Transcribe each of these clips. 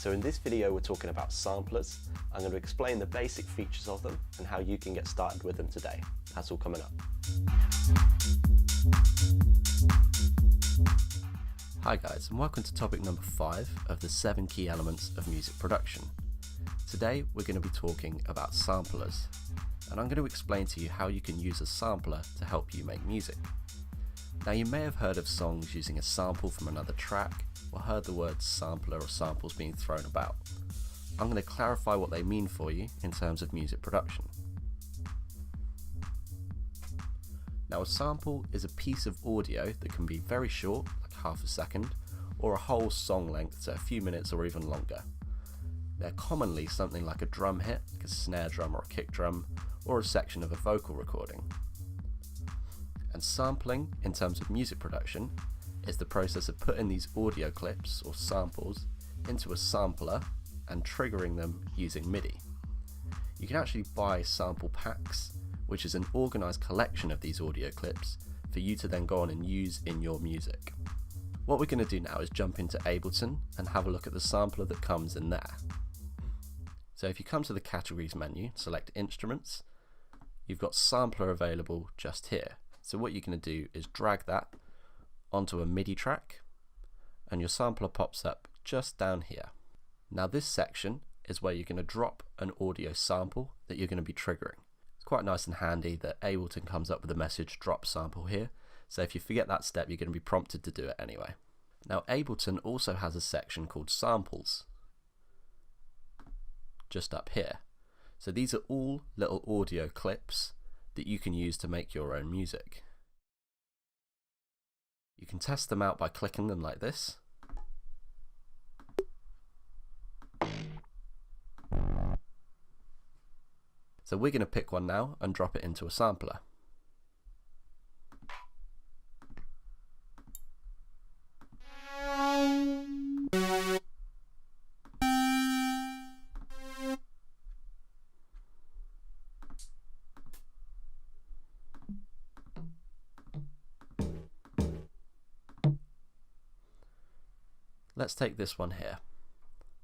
So in this video we're talking about samplers. I'm going to explain the basic features of them and how you can get started with them today. That's all coming up. Hi guys, and welcome to topic number 5 of the 7 key elements of music production. Today we're going to be talking about samplers, and I'm going to explain to you how you can use a sampler to help you make music. Now you may have heard of songs using a sample from another track, or heard the words sampler or samples being thrown about. I'm going to clarify what they mean for you in terms of music production. Now a sample is a piece of audio that can be very short, like half a second, or a whole song length, so a few minutes or even longer. They're commonly something like a drum hit, like a snare drum or a kick drum, or a section of a vocal recording. And sampling, in terms of music production, is the process of putting these audio clips or samples into a sampler and triggering them using MIDI. You can actually buy sample packs, which is an organised collection of these audio clips for you to then go on and use in your music. What we're going to do now is jump into Ableton and have a look at the sampler that comes in there. So if you come to the categories menu, select instruments, you've got sampler available just here. So what you're going to do is drag that onto a MIDI track and your sampler pops up just down here. Now this section is where you're going to drop an audio sample that you're going to be triggering. It's quite nice and handy that Ableton comes up with a message drop sample here, so if you forget that step you're going to be prompted to do it anyway. Now Ableton also has a section called samples just up here. So these are all little audio clips that you can use to make your own music. You can test them out by clicking them like this. So we're going to pick one now and drop it into a sampler. Let's take this one here.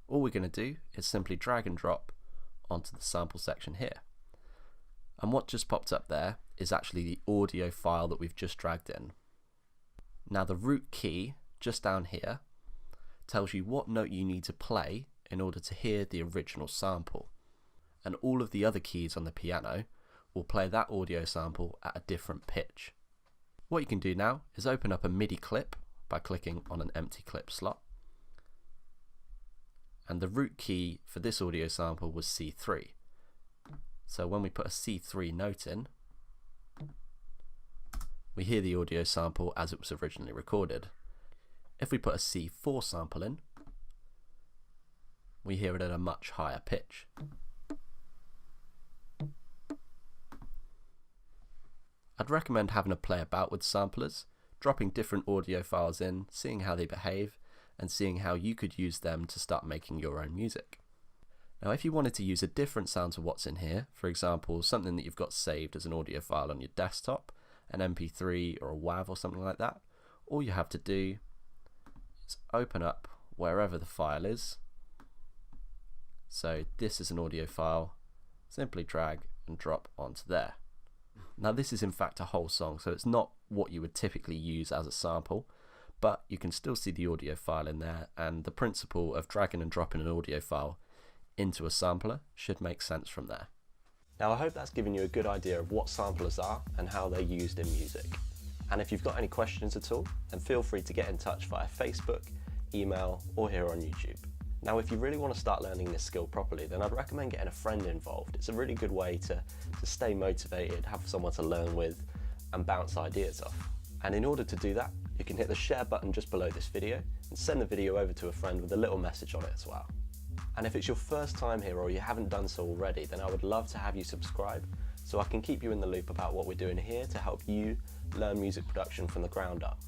All we're going to do is simply drag and drop onto the sample section here. And what just popped up there is actually the audio file that we've just dragged in. Now the root key just down here tells you what note you need to play in order to hear the original sample. And all of the other keys on the piano will play that audio sample at a different pitch. What you can do now is open up a MIDI clip by clicking on an empty clip slot. And the root key for this audio sample was C3. So when we put a C3 note in, we hear the audio sample as it was originally recorded. If we put a C4 sample in, we hear it at a much higher pitch. I'd recommend having a play about with samplers, dropping different audio files in, seeing how they behave, and seeing how you could use them to start making your own music. Now if you wanted to use a different sound to what's in here, for example something that you've got saved as an audio file on your desktop, an MP3 or a WAV or something like that, all you have to do is open up wherever the file is. So this is an audio file, simply drag and drop onto there. Now this is in fact a whole song, so it's not what you would typically use as a sample, but you can still see the audio file in there, and the principle of dragging and dropping an audio file into a sampler should make sense from there. Now I hope that's given you a good idea of what samplers are and how they're used in music. And if you've got any questions at all, then feel free to get in touch via Facebook, email, or here on YouTube. Now if you really want to start learning this skill properly, then I'd recommend getting a friend involved. It's a really good way to stay motivated, have someone to learn with, and bounce ideas off. And in order to do that, you can hit the share button just below this video and send the video over to a friend with a little message on it as well. And if it's your first time here or you haven't done so already, then I would love to have you subscribe so I can keep you in the loop about what we're doing here to help you learn music production from the ground up.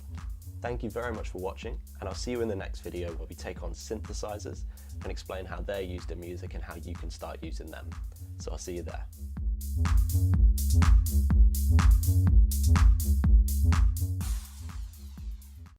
Thank you very much for watching, and I'll see you in the next video where we take on synthesizers and explain how they're used in music and how you can start using them. So I'll see you there.